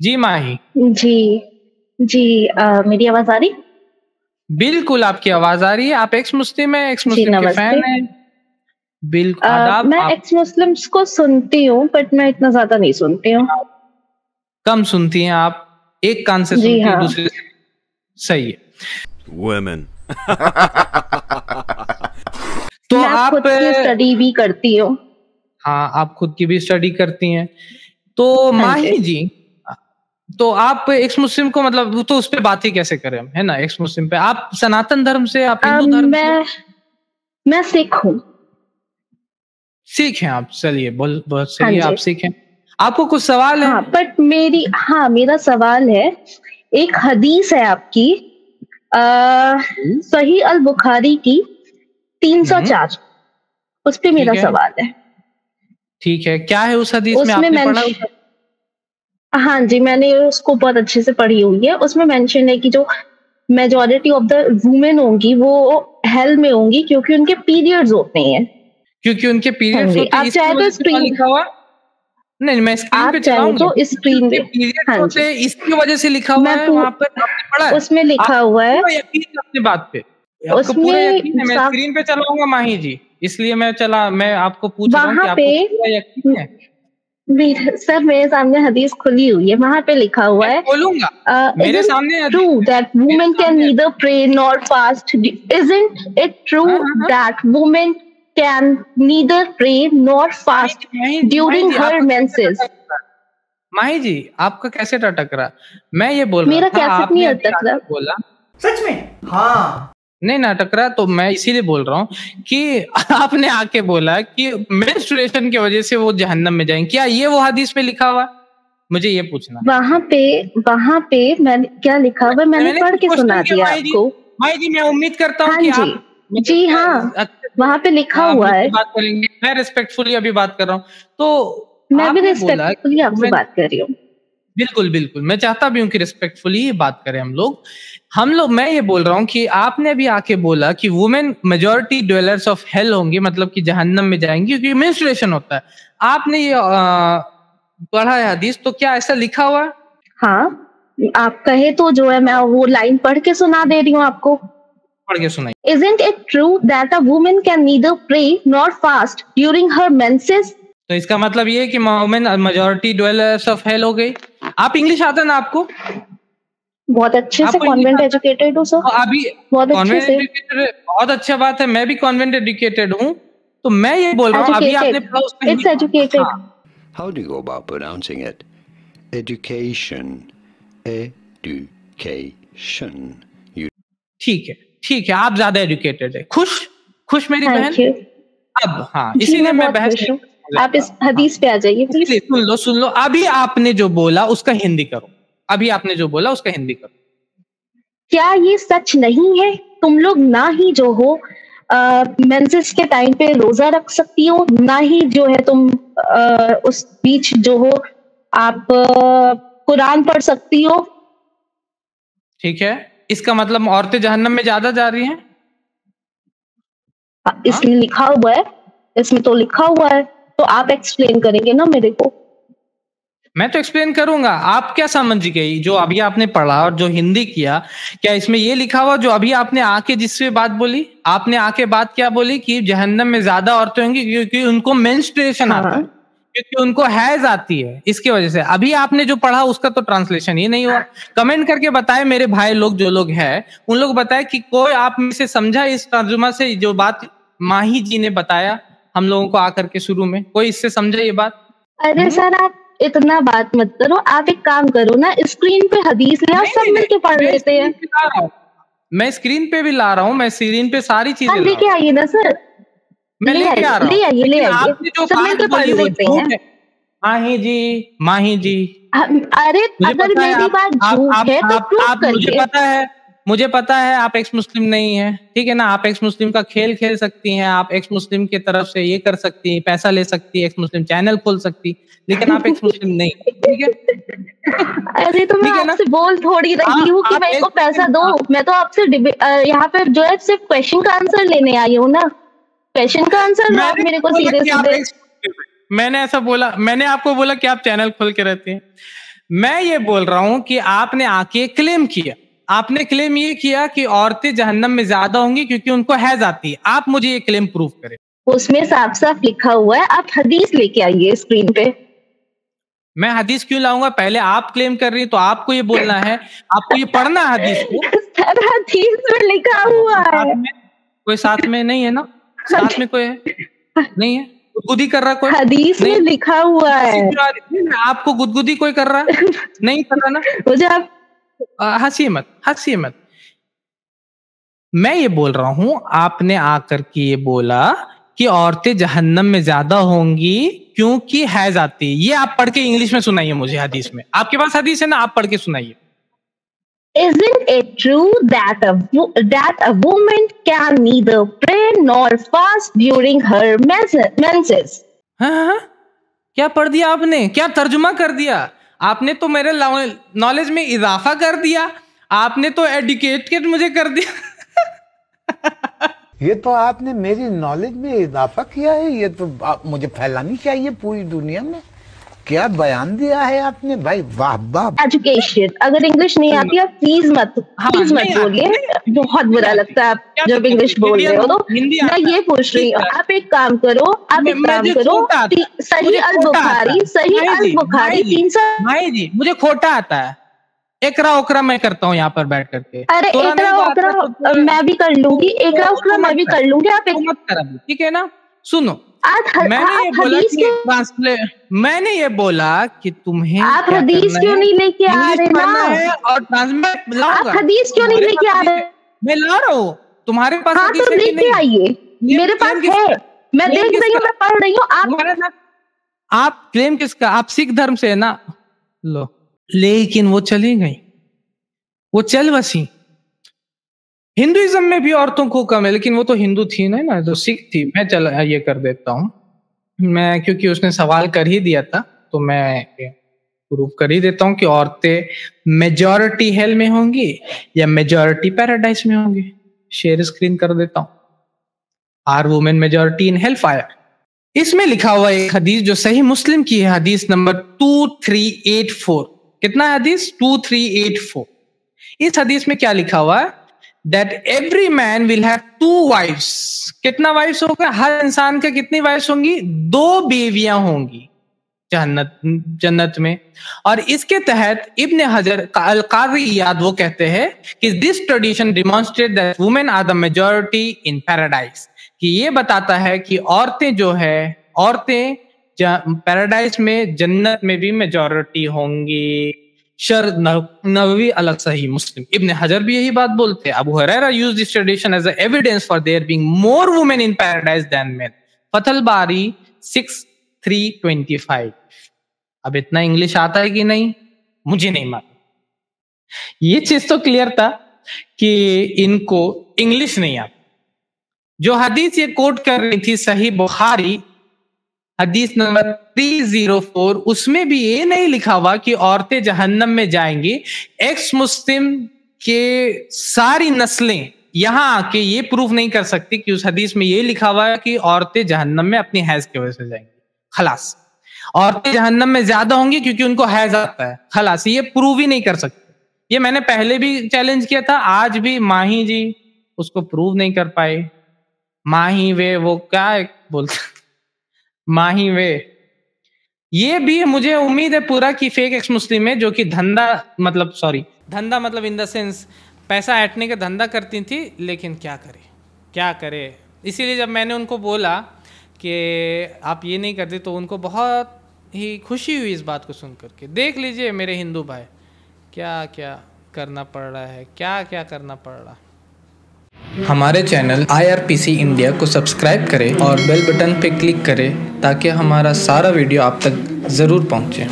जी माही। जी, जी मेरी आवाज़ आ रही? बिल्कुल आपकी आवाज़ आ रही है। आप एक्स मुस्लिम हैं, एक्स जी, मुस्लिम के नमस्ते। फैन हैं। आदाब मैं आप एक्स मुस्लिम्स को सुनती हूँ बट मैं इतना ज़्यादा नहीं सुनती हूँ। कम सुनती हैं आप, एक कान से जी सुनती हैं, हाँ। दूसरे से सही है। Women. तो मैं आप खुद की स्टडी भी करती हूँ। हाँ, आप खुद की भी स्टडी करती हैं। तो हाँ जी। माही जी, तो आप एक्स मुस्लिम को मतलब वो तो उस पे बात ही कैसे करें हम, है ना? एक्स मुस्लिम पे आप सनातन धर्म से, आप हिंदू धर्म से? मैं सिख हूँ। सिख हैं आप, चलिए बहुत हाँ सही है, आप जी। सिख हैं। आपको कुछ सवाल है? हाँ, बट मेरा सवाल है, एक हदीस है आपकी सही अल बुखारी की 304 उस पे ठीक मेरा है, सवाल है। ठीक है। क्या है उस हदीस में, उसमें आपने पढ़ा उस हाँ जी, मैंने उसको बहुत अच्छे से पढ़ी हुई है। उसमें मेंशन है कि जो मेजॉरिटी ऑफ द वुमेन होंगी वो हेल में होंगी क्योंकि उनके पीरियड्स होते हैं। क्योंकि उनके हाँ पीरियड्स जी, होते हैं, आप इसकी चाहे वजह तो से वहाँ लिखा हुआ? नहीं, मैं स्क्रीन पे चलाऊँगा, क्योंकि स्क्रीन पे उनके पीरियड्स हाँ होते जी, हैं, इसकी वजह से लिखा हुआ मैं है पू वहाँ पर, आपने पढ़ा है? उसमें लिखा आपको हुआ है पूरा यकीन है अपनी बात पे? आपको पूरा यकीन उसमें है? मैं साफ स्क्रीन पे चलाऊँगा माही जी, इसलिए मैं आपको पूछ रहा हूँ कि वहाँ पे आपको पूरा यकीन है? मेरे सामने हदीस खुली हुई है, वहाँ पे लिखा हुआ मैं है खोलूँगा, मेरे isn't सामने true हदीस है, that मेरे women can सामने neither pray nor fast? Isn't it हाँ, true हाँ, हाँ। that women can neither pray nor fast Mahi during ji, her आपका कैसे menses? अटक रहा? माही जी, आपका कैसे अटक रहा? मैं ये बोल रहा मेरा था, कैसेट नहीं आपने अभी अटक रहा। आके बोला सच में? हाँ। नहीं ना टकरा, तो मैं इसीलिए बोल रहा हूँ कि आपने आके बोला कि मेंस्ट्रुएशन की वजह से वो जहन्नम में जाएंगे। क्या ये वो हदीस में लिखा हुआ? मुझे ये पूछना है। वहाँ पे मैंने क्या लिखा हुआ है मैंने मैंने पढ़ कुछ के क्वेश्चन सुना किया दिया माही जी। आपको। माही जी, मैं उम्मीद करता हूँ हाँ कि जी, आप मेरे जी से हाँ, अच्छे वहाँ पे लिखा से हुआ है। मुझसे बात करेंगे। मैं रिस्पेक्टफुली अभी बात कर रहा हूँ। तो मैं भी आपने बोला रिस्पेक्टफुली आपसे बात कर रही हूँ। बिल्कुल, बिल्कुल। मैं चाहता भी हूँ कि रिस्पेक्टफुली ही बात करें हम लोग। मैं ये बोल रहा हूँ कि आपने अभी आके बोला कि women majority dwellers of hell होंगी, मतलब कि जहन्नम में जाएँगी क्योंकि मेंस्ट्रुएशन होता है। आपने ये पढ़ा है हदीस, तो क्या ऐसा लिखा हुआ है? हाँ, आप कहे तो जो है मैं वो लाइन पढ़ के सुना दे रही हूँ आपको। पढ़ के सुनाइए। Isn't it true that a woman can neither pray nor fast during her menses? तो इसका मतलब ये है कि women majority dwellers of hell हो गई। आप इंग्लिश आता है ना आपको? बहुत अच्छे से आपको इंग्लिश कॉन्वेंट आता है? एजुकेटेड हूँ सर। तो अभी बहुत अच्छे कॉन्वेंट से एजुकेटेड, बहुत अच्छा बात है, मैं भी कॉन्वेंट एजुकेटेड हूँ। तो मैं ये बोल रहा हूँ, अभी आपने एजुकेटेड, पढ़ा उसका इट्स एजुकेटेड। हाँ, How do you go about pronouncing it? Education. Education. You ठीक है, ठीक है, आप ज़्यादा एजुकेटेड है। खुश मेरी बहन? Thank you. अब हाँ, जी इसीलिए मैं मैं बहुत बहस खुश नहीं हूँ। करना आप इस चाहता। हाँ, हदीस पे आ जाइए इसलिए प्लीज। सुन लो, अभी आपने जो बोला उसका हिंदी करो। अभी आपने जो बोला उसका हिंदी करो। क्या ये सच नहीं है तुम लोग ना ही जो हो मेंसेस के टाइम पे रोजा रख सकती हो, ना ही जो है तुम उस बीच जो हो आप कुरान पढ़ सकती हो? ठीक है, इसका मतलब औरतें जहन्नम में ज़्यादा जा रही हैं? हाँ? इसमें लिखा हुआ है, इसमें तो लिखा हुआ है, तो आप एक्सप्लेन करेंगे ना मेरे को। मैं तो एक्सप्लेन करूंगा। आप क्या समझ गई जो अभी आपने पढ़ा और जो हिंदी किया? क्या इसमें ये लिखा हुआ जो अभी आपने आके जिससे बात बोली? आपने आके बात क्या बोली कि जहन्नम में ज्यादा औरतें होंगी क्योंकि उनको मेंस्ट्रुएशन आता है, क्योंकि उनको हैज आती है, इसकी वजह से। अभी आपने जो पढ़ा उसका तो ट्रांसलेशन ही नहीं हुआ। कमेंट करके बताए मेरे भाई लोग, जो लोग हैं उन लोग बताए कि कोई आप में से समझा इस तर्जुमा से जो बात माही जी ने बताया हम लोगों को आकर के शुरू में, कोई इससे समझा ये बात? अरे सर आप इतना बात मत करो, आप एक काम करो ना, स्क्रीन पे हदीस ले आओ, सब मिलके पढ़ लेते हैं। मैं स्क्रीन पे भी ला रहा हूँ, मैं स्क्रीन पे सारी चीजें ला लेके रहा हूँ। आइए ना सर, मैं लेके आ रहा हूँ, ले लेकिन आइए, आपने जो सब बात मिलके पढ़ बोली वो लेते झूठ हैं। है। माही जी, अरे मुझे अगर पता है मेरी बात झूठ है तो प्रूव करिए। मुझे पता है आप एक्स मुस्लिम नहीं है, ठीक है ना? आप एक्स मुस्लिम का खेल खेल सकती हैं, आप एक्स मुस्लिम की तरफ से ये कर सकती हैं, पैसा ले सकती है, एक्स मुस्लिम चैनल खोल सकती, लेकिन आप एक्स मुस्लिम नहीं, ठीक है? अरे तो मैं ठीक है ना? आपसे बोल थोड़ी रही हूँ कि मेरे को पैसा दो। मैं तो आपसे यहाँ पे जो है सिर्फ क्वेश्चन का आंसर लेने आई हूँ ना। क्वेश्चन का आंसर आप मेरे को सीधे सीधे। मैंने ऐसा बोला? मैंने आपको बोला कि आप चैनल खोल के रहती हैं? मैं ये बोल रहा हूं कि आपने आके क्लेम किया, आपने क्लेम ये किया कि औरतें जहन्नम में ज्यादा होंगी क्योंकि उनको हैज आती है। आप मुझे ये क्लेम प्रूव करें। उसमें साफ साफ लिखा हुआ है, आप हदीस लेके आइए स्क्रीन पे। मैं हदीस क्यों लाऊंगा? पहले आप क्लेम कर रही हैं तो आपको ये बोलना है, आपको ये पढ़ना है हदीस को। सर हदीस में लिखा हुआ है। कोई साथ में नहीं है ना? साथ में कोई है? नहीं है? गुदगुदी कर रहा कोई? हदीस में लिखा हुआ है। आपको गुदगुदी कोई कर रहा? नहीं कर रहा ना? मुझे आप हंसिए मत, हंसिए मत। मैं ये बोल रहा हूं, आपने आकर के ये बोला कि औरतें जहन्नम में ज्यादा होंगी क्योंकि हैज आती है। ये आप पढ़ के इंग्लिश में सुनाइए मुझे हदीस में। आपके पास हदीस है ना, आप पढ़ के सुनाइए। Isn't it true that a woman can neither pray nor fast during her menses? हाँ, क्या पढ़ दिया आपने? क्या तर्जुमा कर दिया आपने? तो मेरे नॉलेज में इजाफा कर दिया आपने, तो एडुकेटेड मुझे कर दिया। ये तो आपने मेरी नॉलेज में इजाफा किया है, ये तो मुझे फैलानी चाहिए पूरी दुनिया में। क्या बयान दिया है आपने भाई, वाह वाह। एजुकेशन, अगर इंग्लिश नहीं आती आप प्लीज मत बोलिए, बहुत बुरा लगता है आप जब इंग्लिश बोल रहे हो। तो मैं ये पूछ रही हूँ, आप एक काम करो, सही अल बुखारी 300। भाई जी मुझे खोटा आता है, एकरा ओकरा मैं करता हूँ यहाँ पर बैठ करके। अरे एकरा ओकरा मैं भी कर लूंगी, एकरा ओकरा मैं भी कर लूंगी, आप मत करा, ठीक है ना? सुनो, मैंने ये बोला कि तुम्हें आप हदीस क्यों नहीं लेके आ रहे ना, और ट्रांसलेट आप हदीस क्यों नहीं लेके आ रहे? मैं ला रहा हूँ, तुम्हारे पास हाँ तो लेके आइए, मेरे पास है, मैं देख रही हूँ, मैं पढ़ रही हूँ। आप क्लेम किसका? आप सिख धर्म से है ना? लो, लेकिन वो चली गई, वो चल बसी। हिंदुइज्म में भी औरतों को कम है, लेकिन वो तो हिंदू थी ना, तो सिख थी। मैं चल ये कर देता हूँ मैं, क्योंकि उसने सवाल कर ही दिया था तो मैं प्रूव कर ही देता हूँ कि औरतें मेजॉरिटी हेल में होंगी या मेजॉरिटी पैराडाइज में होंगी। शेयर स्क्रीन कर देता हूँ। Are women majority in hell fire? इसमें लिखा हुआ एक हदीस जो सही मुस्लिम की है, हदीस नंबर 2384। कितना है हदीस? 2384। इस हदीस में क्या लिखा हुआ है? That every man will have 2 wives. कितना वाइफ्स होगा? हर इंसान का कितनी वाइफ्स होंगी? 2 बीवियां होंगी जन्नत में। और इसके तहत इब्न हजर अल काज़ी इयाद वो कहते हैं कि this tradition demonstrate that women are the majority in paradise, कि ये बताता है कि औरतें जो है, औरतें पैराडाइज में, जन्नत में भी मेजॉरिटी होंगी। शर नववी अलग सही मुस्लिम। इब्न हजर भी यही बात बोलते हैं। Abu Hurairah used this tradition as evidence for their being more women in paradise than men. Fathul Bari 6:325। अब इतना इंग्लिश आता है कि नहीं मुझे नहीं मालूम। ये चीज तो क्लियर था कि इनको इंग्लिश नहीं आता। जो हदीस ये कोट कर रही थी सही बुखारी हदीस नंबर 304, उसमें भी ये नहीं लिखा हुआ कि औरतें जहन्नम में जाएंगी। एक्स मुस्लिम के सारी नस्लें यहां आके ये प्रूफ नहीं कर सकती कि उस हदीस में ये लिखा हुआ है कि औरतें जहन्नम में अपनी हैज की वजह से जाएंगी। खलास, औरतें जहन्नम में ज्यादा होंगी क्योंकि उनको हैज आता है। खलास, ये प्रूव ही नहीं कर सकते। ये मैंने पहले भी चैलेंज किया था, आज भी माही जी उसको प्रूव नहीं कर पाए। माही वे वो क्या बोलते माही वे, ये भी मुझे उम्मीद है पूरा कि फेक एक्स मुस्लिम है जो कि धंधा मतलब इन द सेंस पैसा ऐंठने का धंधा करती थी। लेकिन क्या करे। इसीलिए जब मैंने उनको बोला कि आप ये नहीं करते तो उनको बहुत ही खुशी हुई इस बात को सुन करके। देख लीजिए मेरे हिंदू भाई, क्या क्या करना पड़ रहा है, क्या क्या करना पड़ रहा। हमारे चैनल IRPC इंडिया को सब्सक्राइब करें और बेल बटन पे क्लिक करें ताकि हमारा सारा वीडियो आप तक ज़रूर पहुंचे।